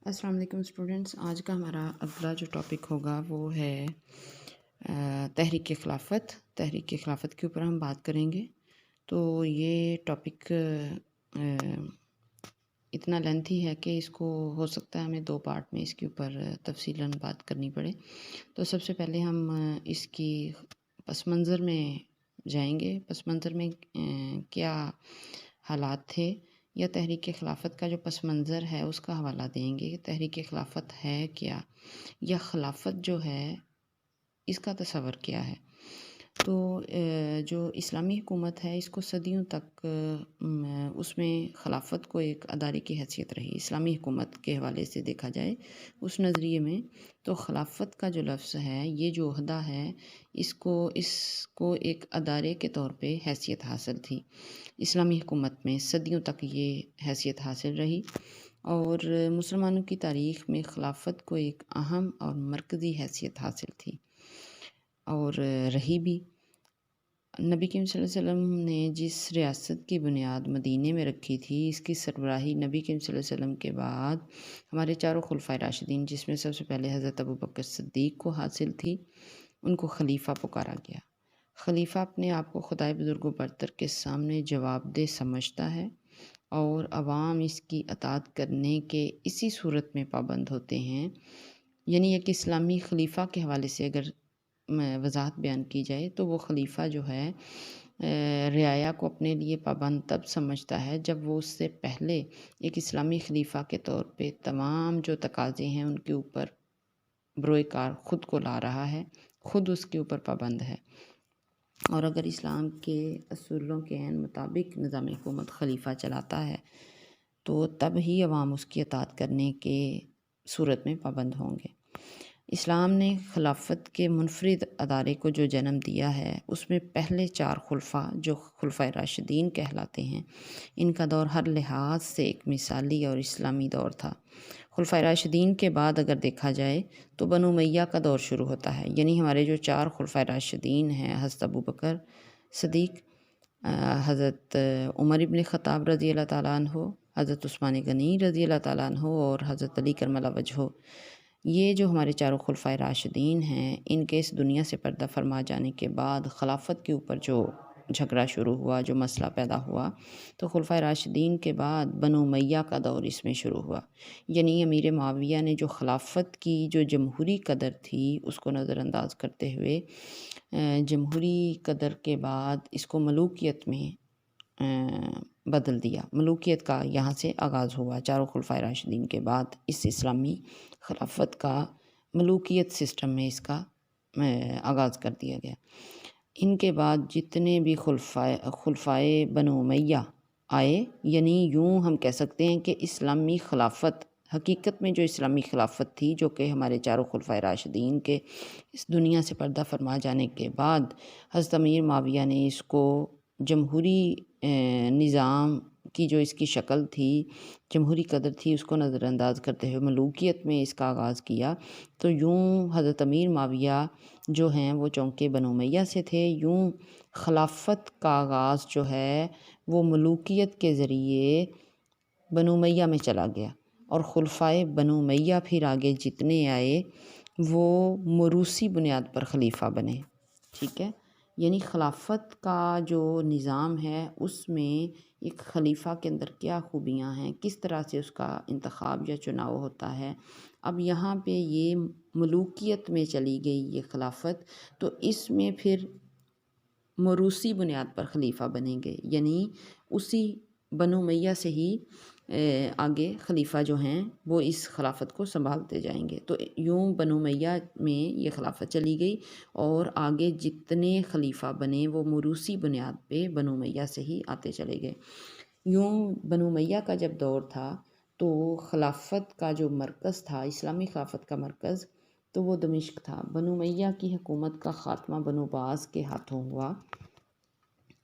السلام علیکم اسٹوڈنٹس، آج کا ہمارا اگلا جو ٹاپک ہوگا وہ ہے تحریک خلافت کے اوپر ہم بات کریں گے۔ تو یہ ٹاپک اتنا لینتھی ہے کہ اس کو ہو سکتا ہے ہمیں 2 پارٹ میں اس کے اوپر تفصیلاً بات کرنی پڑے۔ تو سب سے پہلے ہم اس کی پس منظر میں جائیں گے۔ پس منظر میں کیا حالات تھے، یا تحریک خلافت کا جو پس منظر ہے اس کا حوالہ دیں گے کہ تحریک خلافت ہے کیا، یا خلافت جو ہے اس کا تصور کیا ہے۔ تو جو اسلامی حکومت ہے اس کو صدیوں تک اس میں خلافت کو ایک ادارے کی حیثیت رہی۔ اسلامی حکومت کے حوالے سے دیکھا جائے اس نظریے میں تو خلافت کا جو لفظ ہے، یہ جو عہدہ ہے، اس کو ایک ادارے کے طور پہ حیثیت حاصل تھی۔ اسلامی حکومت میں صدیوں تک یہ حیثیت حاصل رہی، اور مسلمانوں کی تاریخ میں خلافت کو ایک اہم اور مرکزی حیثیت حاصل تھی اور رہی بھی۔ نبی کریم صلی اللہ علیہ وسلم نے جس ریاست کی بنیاد مدینے میں رکھی تھی، اس کی سربراہی نبی کریم صلی اللہ علیہ وسلم کے بعد ہمارے چاروں خلفائے راشدین، جس میں سب سے پہلے حضرت ابوبکر صدیق کو حاصل تھی، ان کو خلیفہ پکارا گیا۔ خلیفہ اپنے آپ کو خدائے بزرگ و برتر کے سامنے جواب دہ سمجھتا ہے، اور عوام اس کی اطاعت کرنے کے اسی صورت میں پابند ہوتے ہیں۔ یعنی ایک اسلامی خلیفہ کے حوالے سے اگر وضاحت بیان کی جائے تو وہ خلیفہ جو ہے رعایا کو اپنے لیے پابند تب سمجھتا ہے جب وہ اس سے پہلے ایک اسلامی خلیفہ کے طور پہ تمام جو تقاضے ہیں ان کے اوپر بروئے کار خود کو لا رہا ہے، خود اس کے اوپر پابند ہے۔ اور اگر اسلام کے اصولوں کے عین مطابق نظام حکومت خلیفہ چلاتا ہے تو تب ہی عوام اس کی اطاعت کرنے کے صورت میں پابند ہوں گے۔ اسلام نے خلافت کے منفرد ادارے کو جو جنم دیا ہے، اس میں پہلے 4 خلفاء جو خلفائے راشدین کہلاتے ہیں، ان کا دور ہر لحاظ سے ایک مثالی اور اسلامی دور تھا۔ خلفائے راشدین کے بعد اگر دیکھا جائے تو بنو امیہ کا دور شروع ہوتا ہے۔ یعنی ہمارے جو 4 خلفائے راشدین ہیں، حضرت ابوبکر صدیق، حضرت عمر ابن خطاب رضی اللہ تعالیٰ عنہ، حضرت عثمان غنی رضی اللہ تعالیٰ عنہ، اور حضرت علی کرم اللہ وجہہ، یہ جو ہمارے چاروں خلفائے راشدین ہیں، ان کے اس دنیا سے پردہ فرما جانے کے بعد خلافت کے اوپر جو جھگڑا شروع ہوا، جو مسئلہ پیدا ہوا، تو خلفائے راشدین کے بعد بنو امیہ کا دور اس میں شروع ہوا۔ یعنی امیر معاویہ نے جو خلافت کی جو جمہوری قدر تھی اس کو نظر انداز کرتے ہوئے جمہوری قدر کے بعد اس کو ملوکیت میں بدل دیا۔ ملوکیت کا یہاں سے آغاز ہوا۔ چاروں خلفائے راشدین کے بعد اس اسلامی خلافت کا ملوکیت سسٹم میں اس کا آغاز کر دیا گیا۔ ان کے بعد جتنے بھی خلفائے بنو امیہ آئے، یعنی یوں ہم کہہ سکتے ہیں کہ اسلامی خلافت، حقیقت میں جو اسلامی خلافت تھی، جو کہ ہمارے چاروں خلفائے راشدین کے اس دنیا سے پردہ فرما جانے کے بعد حضرت امیر معاویہ نے اس کو جمہوری نظام کی جو اس کی شکل تھی، جمہوری قدر تھی، اس کو نظر انداز کرتے ہوئے ملوکیت میں اس کا آغاز کیا۔ تو یوں حضرت امیر معاویہ جو ہیں وہ چونکہ بنو امیہ سے تھے، یوں خلافت کا آغاز جو ہے وہ ملوکیت کے ذریعے بنو امیہ میں چلا گیا، اور خلفائے بنو امیہ پھر آگے جتنے آئے وہ موروثی بنیاد پر خلیفہ بنے۔ ٹھیک ہے، یعنی خلافت کا جو نظام ہے اس میں ایک خلیفہ کے اندر کیا خوبیاں ہیں، کس طرح سے اس کا انتخاب یا چناؤ ہوتا ہے۔ اب یہاں پہ یہ ملوکیت میں چلی گئی یہ خلافت، تو اس میں پھر موروثی بنیاد پر خلیفہ بنیں گے، یعنی اسی بنو امیہ سے ہی آگے خلیفہ جو ہیں وہ اس خلافت کو سنبھالتے جائیں گے۔ تو یوں بنو امیہ میں یہ خلافت چلی گئی، اور آگے جتنے خلیفہ بنے وہ موروثی بنیاد پہ بنو امیہ سے ہی آتے چلے گئے۔ یوں بنو امیہ کا جب دور تھا تو خلافت کا جو مرکز تھا، اسلامی خلافت کا مرکز، تو وہ دمشق تھا۔ بنو امیہ کی حکومت کا خاتمہ بنو باز کے ہاتھوں ہوا،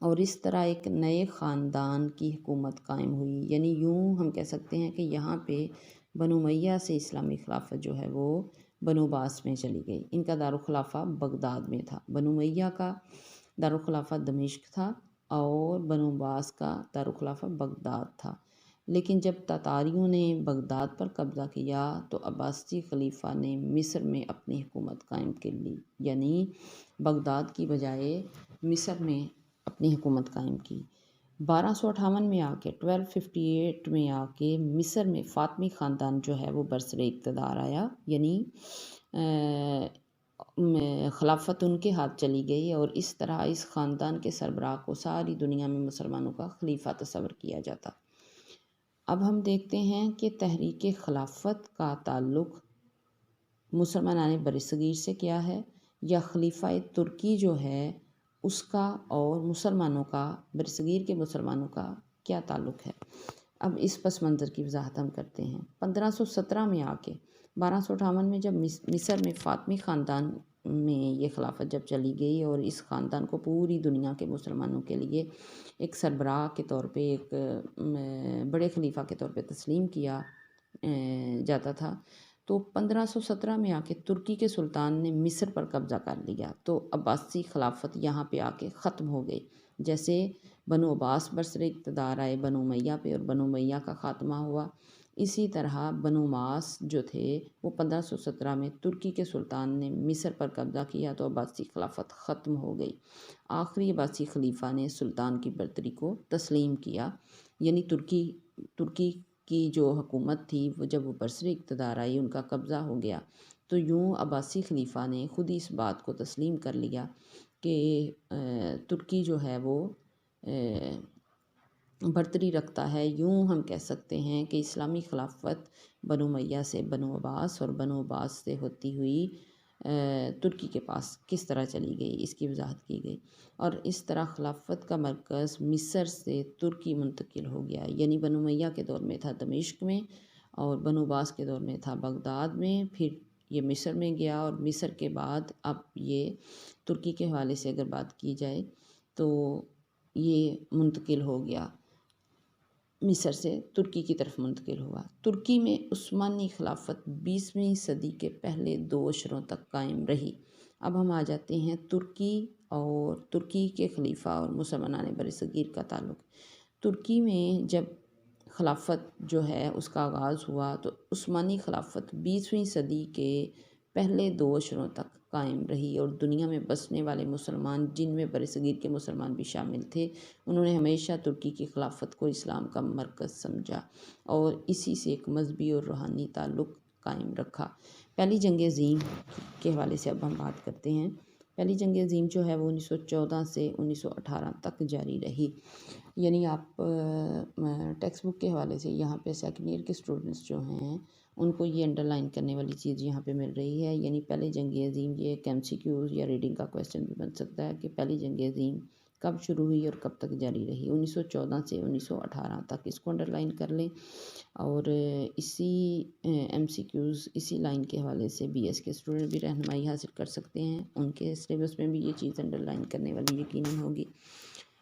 اور اس طرح ایک نئے خاندان کی حکومت قائم ہوئی۔ یعنی یوں ہم کہہ سکتے ہیں کہ یہاں پہ بنو امیہ سے اسلامی خلافت جو ہے وہ بنو باز میں چلی گئی۔ ان کا دارالخلافہ بغداد میں تھا۔ بنو امیہ کا دارالخلافہ دمشق تھا، اور بنو باز کا دارالخلافہ بغداد تھا۔ لیکن جب تاتاریوں نے بغداد پر قبضہ کیا تو عباسی خلیفہ نے مصر میں اپنی حکومت قائم کر لی، یعنی بغداد کی بجائے مصر میں اپنی حکومت قائم کی۔ 1258 میں آ کے 1258 میں آ کے مصر میں فاطمی خاندان جو ہے وہ برسر اقتدار آیا، یعنی خلافت ان کے ہاتھ چلی گئی، اور اس طرح اس خاندان کے سربراہ کو ساری دنیا میں مسلمانوں کا خلیفہ تصور کیا جاتا۔ اب ہم دیکھتے ہیں کہ تحریک خلافت کا تعلق مسلمان برصغیر سے کیا ہے، یا خلیفہ ترکی جو ہے اس کا اور مسلمانوں کا، برصغیر کے مسلمانوں کا کیا تعلق ہے۔ اب اس پس منظر کی وضاحت ہم کرتے ہیں۔ 1517 میں آ کے 1258 میں جب مصر میں فاطمی خاندان میں یہ خلافت جب چلی گئی اور اس خاندان کو پوری دنیا کے مسلمانوں کے لیے ایک سربراہ کے طور پہ، ایک بڑے خلیفہ کے طور پہ تسلیم کیا جاتا تھا، تو 1517 میں آ کے ترکی کے سلطان نے مصر پر قبضہ کر لیا، تو عباسی خلافت یہاں پہ آ کے ختم ہو گئی۔ جیسے بنو عباس برسر اقتدار آئے بنو امیہ پہ، اور بنو امیہ کا خاتمہ ہوا، اسی طرح بنو ماس جو تھے وہ 1517 میں ترکی کے سلطان نے مصر پر قبضہ کیا تو عباسی خلافت ختم ہو گئی۔ آخری عباسی خلیفہ نے سلطان کی برتری کو تسلیم کیا، یعنی ترکی کی جو حکومت تھی وہ جب وہ برسر اقتدار آئی، ان کا قبضہ ہو گیا، تو یوں عباسی خلیفہ نے خود ہی اس بات کو تسلیم کر لیا کہ ترکی جو ہے وہ برتری رکھتا ہے۔ یوں ہم کہہ سکتے ہیں کہ اسلامی خلافت بنو امیہ سے بنو عباس اور بنو عباس سے ہوتی ہوئی ترکی کے پاس کس طرح چلی گئی، اس کی وضاحت کی گئی، اور اس طرح خلافت کا مرکز مصر سے ترکی منتقل ہو گیا، یعنی بنو امیہ کے دور میں تھا دمشق میں، اور بنو عباس کے دور میں تھا بغداد میں، پھر یہ مصر میں گیا، اور مصر کے بعد اب یہ ترکی کے حوالے سے اگر بات کی جائے تو یہ منتقل ہو گیا، مصر سے ترکی کی طرف منتقل ہوا۔ ترکی میں عثمانی خلافت 20ویں صدی کے پہلے 2 عشروں تک قائم رہی۔ اب ہم آ جاتے ہیں ترکی اور ترکی کے خلیفہ اور مسلمان برصغیر کا تعلق۔ ترکی میں جب خلافت جو ہے اس کا آغاز ہوا تو عثمانی خلافت 20ویں صدی کے پہلے 2 عشروں تک قائم رہی، اور دنیا میں بسنے والے مسلمان جن میں برصغیر کے مسلمان بھی شامل تھے، انہوں نے ہمیشہ ترکی کی خلافت کو اسلام کا مرکز سمجھا اور اسی سے ایک مذہبی اور روحانی تعلق قائم رکھا۔ پہلی جنگ عظیم کے حوالے سے اب ہم بات کرتے ہیں۔ پہلی جنگ عظیم جو ہے وہ 1914 سے 1918 تک جاری رہی، یعنی آپ ٹیکسٹ بک کے حوالے سے یہاں پہ سیکنڈ ایئر کے اسٹوڈنٹس جو ہیں ان کو یہ انڈر لائن کرنے والی چیز یہاں پہ مل رہی ہے، یعنی پہلی جنگ عظیم، یہ ایک MCQ یا ریڈنگ کا کویسچن بھی بن سکتا ہے کہ پہلی جنگ عظیم کب شروع ہوئی اور کب تک جاری رہی۔ 1914 سے 1918 تک، اس کو انڈر لائن کر لیں، اور اسی MCQs اسی لائن کے حوالے سے BS کے اسٹوڈنٹ بھی رہنمائی حاصل کر سکتے ہیں، ان کے سلیبس میں بھی یہ چیز انڈر لائن کرنے والی یقیناً ہوگی۔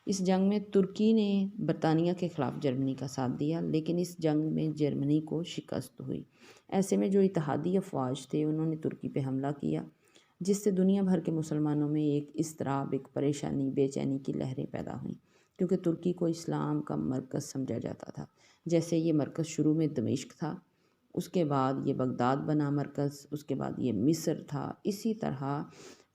اس جنگ میں ترکی نے برطانیہ کے خلاف جرمنی کا ساتھ دیا، لیکن اس جنگ میں جرمنی کو شکست ہوئی۔ ایسے میں جو اتحادی افواج تھے انہوں نے ترکی پہ حملہ کیا، جس سے دنیا بھر کے مسلمانوں میں ایک اضطراب، ایک پریشانی، بے چینی کی لہریں پیدا ہوئیں، کیونکہ ترکی کو اسلام کا مرکز سمجھا جاتا تھا۔ جیسے یہ مرکز شروع میں دمشق تھا، اس کے بعد یہ بغداد بنا مرکز، اس کے بعد یہ مصر تھا، اسی طرح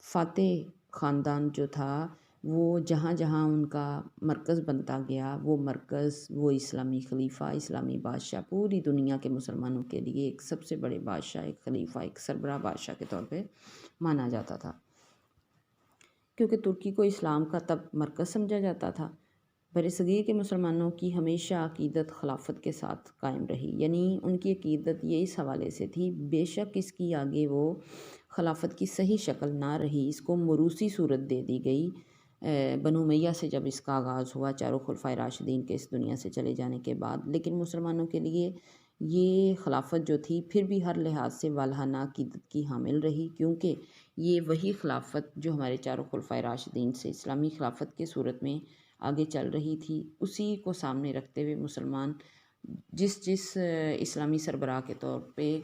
فاتح خاندان جو تھا وہ جہاں جہاں ان کا مرکز بنتا گیا، وہ مرکز، وہ اسلامی خلیفہ، اسلامی بادشاہ پوری دنیا کے مسلمانوں کے لیے ایک سب سے بڑے بادشاہ، ایک خلیفہ، ایک سربراہ بادشاہ کے طور پہ مانا جاتا تھا، کیونکہ ترکی کو اسلام کا تب مرکز سمجھا جاتا تھا۔ برصغیر کے مسلمانوں کی ہمیشہ عقیدت خلافت کے ساتھ قائم رہی، یعنی ان کی عقیدت یہ اس حوالے سے تھی، بے شک اس کی آگے وہ خلافت کی صحیح شکل نہ رہی، اس کو موروثی صورت دے دی گئی بنو امیہ سے جب اس کا آغاز ہوا، چاروں خلفائے راشدین کے اس دنیا سے چلے جانے کے بعد، لیکن مسلمانوں کے لیے یہ خلافت جو تھی پھر بھی ہر لحاظ سے والہانہ عقیدت کی حامل رہی، کیونکہ یہ وہی خلافت جو ہمارے چاروں خلفائے راشدین سے اسلامی خلافت کے صورت میں آگے چل رہی تھی، اسی کو سامنے رکھتے ہوئے مسلمان جس اسلامی سربراہ کے طور پہ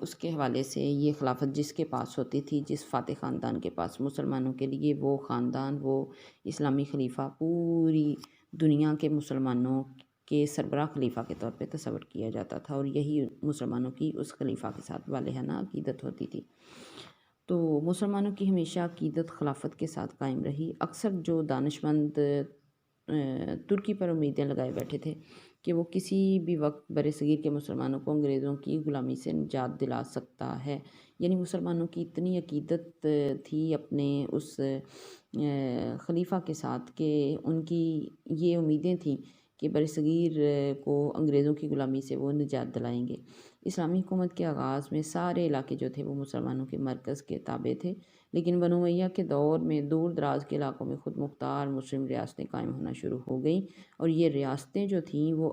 اس کے حوالے سے یہ خلافت جس کے پاس ہوتی تھی، جس فاتح خاندان کے پاس، مسلمانوں کے لیے وہ خاندان، وہ اسلامی خلیفہ پوری دنیا کے مسلمانوں کے سربراہ خلیفہ کے طور پہ تصور کیا جاتا تھا، اور یہی مسلمانوں کی اس خلیفہ کے ساتھ والہانہ عقیدت ہوتی تھی۔ تو مسلمانوں کی ہمیشہ عقیدت خلافت کے ساتھ قائم رہی۔ اکثر جو دانشمند ترکی پر امیدیں لگائے بیٹھے تھے کہ وہ کسی بھی وقت برصغیر کے مسلمانوں کو انگریزوں کی غلامی سے نجات دلا سکتا ہے، یعنی مسلمانوں کی اتنی عقیدت تھی اپنے اس خلیفہ کے ساتھ کہ ان کی یہ امیدیں تھیں کہ برصغیر کو انگریزوں کی غلامی سے وہ نجات دلائیں گے۔ اسلامی حکومت کے آغاز میں سارے علاقے جو تھے وہ مسلمانوں کے مرکز کے تابع تھے، لیکن بنو امیہ کے دور میں دور دراز کے علاقوں میں خود مختار مسلم ریاستیں قائم ہونا شروع ہو گئیں، اور یہ ریاستیں جو تھیں وہ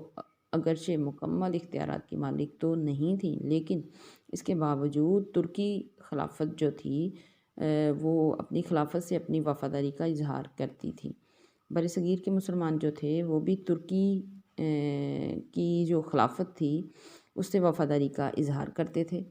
اگرچہ مکمل اختیارات کی مالک تو نہیں تھیں، لیکن اس کے باوجود ترکی خلافت جو تھی وہ اپنی خلافت سے اپنی وفاداری کا اظہار کرتی تھی۔ برصغیر کے مسلمان جو تھے وہ بھی ترکی کی جو خلافت تھی اس سے وفاداری کا اظہار کرتے تھے،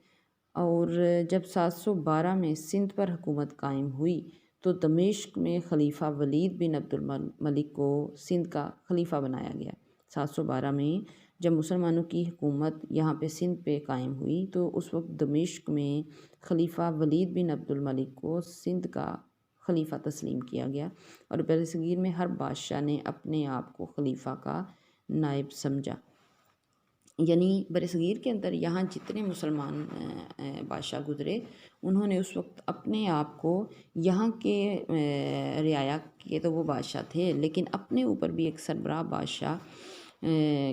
اور جب 712 میں سندھ پر حکومت قائم ہوئی تو دمشق میں خلیفہ ولید بن عبد الملک کو سندھ کا خلیفہ بنایا گیا۔ 712 میں جب مسلمانوں کی حکومت یہاں پہ سندھ پہ قائم ہوئی تو اس وقت دمشق میں خلیفہ ولید بن عبد الملک کو سندھ کا خلیفہ تسلیم کیا گیا، اور برصغیر میں ہر بادشاہ نے اپنے آپ کو خلیفہ کا نائب سمجھا۔ یعنی برصغیر کے اندر یہاں جتنے مسلمان بادشاہ گزرے انہوں نے اس وقت اپنے آپ کو یہاں کے رعایا کے تو وہ بادشاہ تھے، لیکن اپنے اوپر بھی ایک سربراہ بادشاہ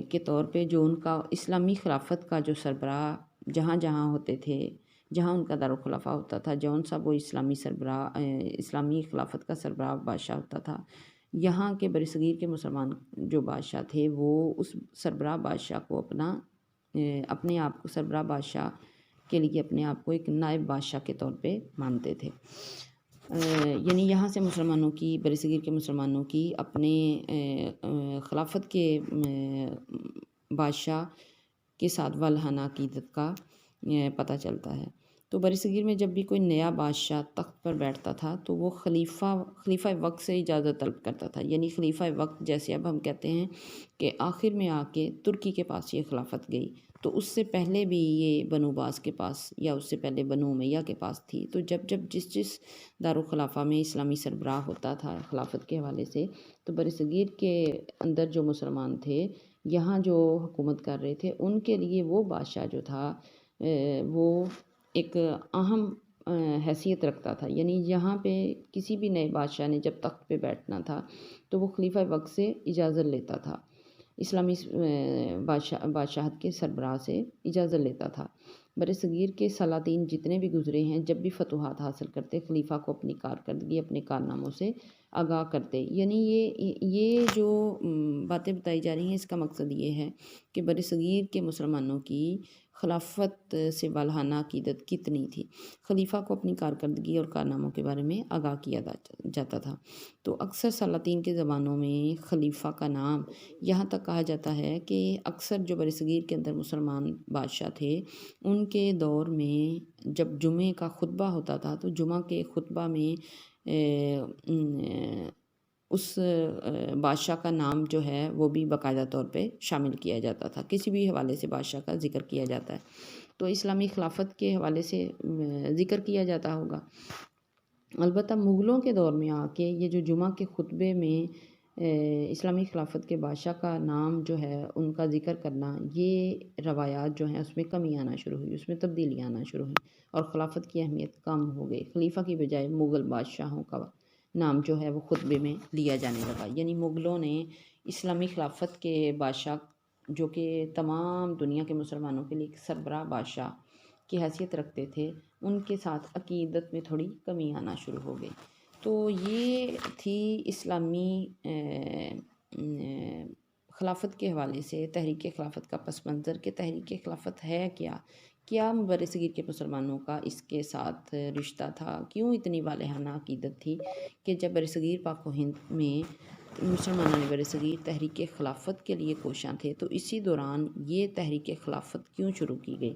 کے طور پہ جو ان کا اسلامی خلافت کا جو سربراہ جہاں جہاں ہوتے تھے، جہاں ان کا دارالخلافہ ہوتا تھا، جون سا وہ اسلامی خلافت کا سربراہ بادشاہ ہوتا تھا، یہاں کے برصغیر کے مسلمان جو بادشاہ تھے وہ اس سربراہ بادشاہ کو اپنے آپ کو سربراہ بادشاہ کے لیے اپنے آپ کو ایک نائب بادشاہ کے طور پہ مانتے تھے۔ یعنی یہاں سے مسلمانوں کی برصغیر کے مسلمانوں کی اپنے خلافت کے بادشاہ کے ساتھ والہانہ عقیدت کا پتہ چلتا ہے۔ تو برصغیر میں جب بھی کوئی نیا بادشاہ تخت پر بیٹھتا تھا تو وہ خلیفہ وقت سے اجازت طلب کرتا تھا، یعنی خلیفہ وقت جیسے اب ہم کہتے ہیں کہ آخر میں آ کے ترکی کے پاس یہ خلافت گئی، تو اس سے پہلے بھی یہ بنو عباس کے پاس یا اس سے پہلے بنو امیہ کے پاس تھی۔ تو جب جس دارالخلافہ میں اسلامی سربراہ ہوتا تھا خلافت کے حوالے سے، تو برصغیر کے اندر جو مسلمان تھے یہاں جو حکومت کر رہے تھے ان کے لیے وہ بادشاہ جو تھا وہ ایک اہم حیثیت رکھتا تھا۔ یعنی یہاں پہ کسی بھی نئے بادشاہ نے جب تخت پہ بیٹھنا تھا تو وہ خلیفہ وقت سے اجازت لیتا تھا، اسلامی بادشاہت کے سربراہ سے اجازت لیتا تھا۔ برصغیر کے سلاطین جتنے بھی گزرے ہیں جب بھی فتوحات حاصل کرتے خلیفہ کو اپنی کارکردگی اپنے کارناموں سے آگاہ کرتے۔ یعنی یہ جو باتیں بتائی جا رہی ہیں اس کا مقصد یہ ہے کہ برصغیر کے مسلمانوں کی خلافت سے والہانہ عقیدت کتنی تھی، خلیفہ کو اپنی کارکردگی اور کارناموں کے بارے میں آگاہ کیا جاتا تھا۔ تو اکثر سلاطین کے زبانوں میں خلیفہ کا نام یہاں تک کہا جاتا ہے کہ اکثر جو برصغیر کے اندر مسلمان بادشاہ تھے ان کے دور میں جب جمعے کا خطبہ ہوتا تھا تو جمعہ کے خطبہ میں اس بادشاہ کا نام جو ہے وہ بھی باقاعدہ طور پہ شامل کیا جاتا تھا، کسی بھی حوالے سے بادشاہ کا ذکر کیا جاتا ہے تو اسلامی خلافت کے حوالے سے ذکر کیا جاتا ہوگا۔ البتہ مغلوں کے دور میں آ کے یہ جو جمعہ کے خطبے میں اسلامی خلافت کے بادشاہ کا نام جو ہے ان کا ذکر کرنا، یہ روایات جو ہیں اس میں کمی آنا شروع ہوئی، اس میں تبدیلی آنا شروع ہوئی اور خلافت کی اہمیت کم ہو گئی۔ خلیفہ کی بجائے مغل بادشاہوں کا نام جو ہے وہ خطبے میں لیا جانے لگا، یعنی مغلوں نے اسلامی خلافت کے بادشاہ جو کہ تمام دنیا کے مسلمانوں کے لیے ایک سربراہ بادشاہ کی حیثیت رکھتے تھے ان کے ساتھ عقیدت میں تھوڑی کمی آنا شروع ہو گئی۔ تو یہ تھی اسلامی خلافت کے حوالے سے تحریک خلافت کا پس منظر کہ تحریک خلافت ہے کیا برصغیر کے مسلمانوں کا اس کے ساتھ رشتہ تھا، کیوں اتنی والہانہ عقیدت تھی کہ جب برصغیر پاک و ہند میں مسلمانوں نے برصغیر تحریک خلافت کے لیے کوشاں تھے تو اسی دوران یہ تحریک خلافت کیوں شروع کی گئی۔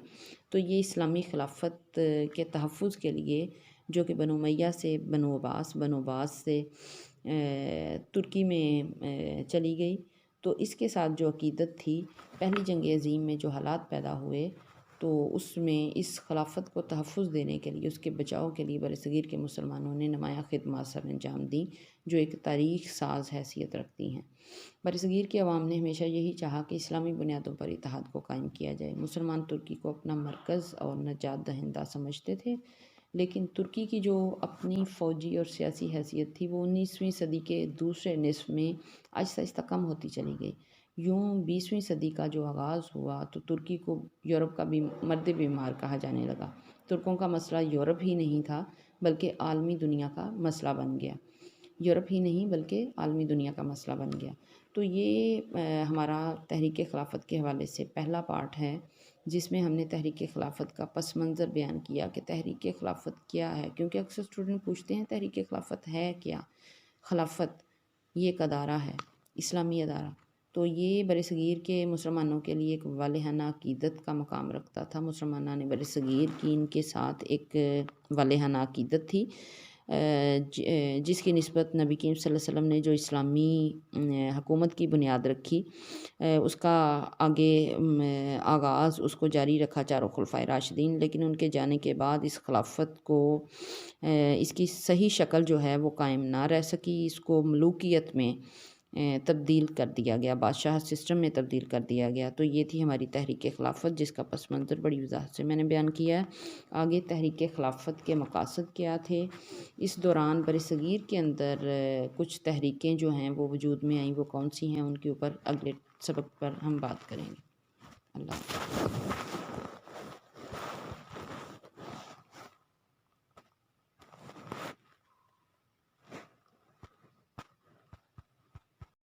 تو یہ اسلامی خلافت کے تحفظ کے لیے جو کہ بنو امیہ سے بنو عباس سے ترکی میں چلی گئی، تو اس کے ساتھ جو عقیدت تھی، پہلی جنگ عظیم میں جو حالات پیدا ہوئے تو اس میں اس خلافت کو تحفظ دینے کے لیے، اس کے بچاؤ کے لیے برصغیر کے مسلمانوں نے نمایاں خدمات سر انجام دیں جو ایک تاریخ ساز حیثیت رکھتی ہیں۔ برصغیر کی عوام نے ہمیشہ یہی چاہا کہ اسلامی بنیادوں پر اتحاد کو قائم کیا جائے۔ مسلمان ترکی کو اپنا مرکز اور نجات دہندہ سمجھتے تھے، لیکن ترکی کی جو اپنی فوجی اور سیاسی حیثیت تھی وہ 19ویں صدی کے دوسرے نصف میں آہستہ آہستہ کم ہوتی چلی گئی۔ یوں 20ویں صدی کا جو آغاز ہوا تو ترکی کو یورپ کا بھی مرد بیمار کہا جانے لگا۔ ترکوں کا مسئلہ یورپ ہی نہیں تھا بلکہ عالمی دنیا کا مسئلہ بن گیا۔ یورپ ہی نہیں بلکہ عالمی دنیا کا مسئلہ بن گیا۔ تو یہ ہمارا تحریک خلافت کے حوالے سے پہلا پارٹ ہے، جس میں ہم نے تحریک خلافت کا پس منظر بیان کیا کہ تحریک خلافت کیا ہے، کیونکہ اکثر اسٹوڈنٹ پوچھتے ہیں تحریک خلافت ہے کیا؟ خلافت یہ ایک ادارہ ہے، اسلامی ادارہ، تو یہ برصغیر کے مسلمانوں کے لیے ایک والہانہ عقیدت کا مقام رکھتا تھا۔ مسلمانان برصغیر کی ان کے ساتھ ایک والہانہ عقیدت تھی، جس کی نسبت نبی کریم صلی اللہ علیہ وسلم نے جو اسلامی حکومت کی بنیاد رکھی، اس کا آگے آغاز اس کو جاری رکھا چاروں خلفائے راشدین، لیکن ان کے جانے کے بعد اس خلافت کو اس کی صحیح شکل جو ہے وہ قائم نہ رہ سکی، اس کو ملوکیت میں تبدیل کر دیا گیا، بادشاہ سسٹم میں تبدیل کر دیا گیا۔ تو یہ تھی ہماری تحریک خلافت، جس کا پس منظر بڑی وضاحت سے میں نے بیان کیا ہے۔ آگے تحریک خلافت کے مقاصد کیا تھے، اس دوران برصغیر کے اندر کچھ تحریکیں جو ہیں وہ وجود میں آئیں، وہ کون سی ہیں، ان کے اوپر اگلے سبق پر ہم بات کریں گے۔ اللہ حافظ۔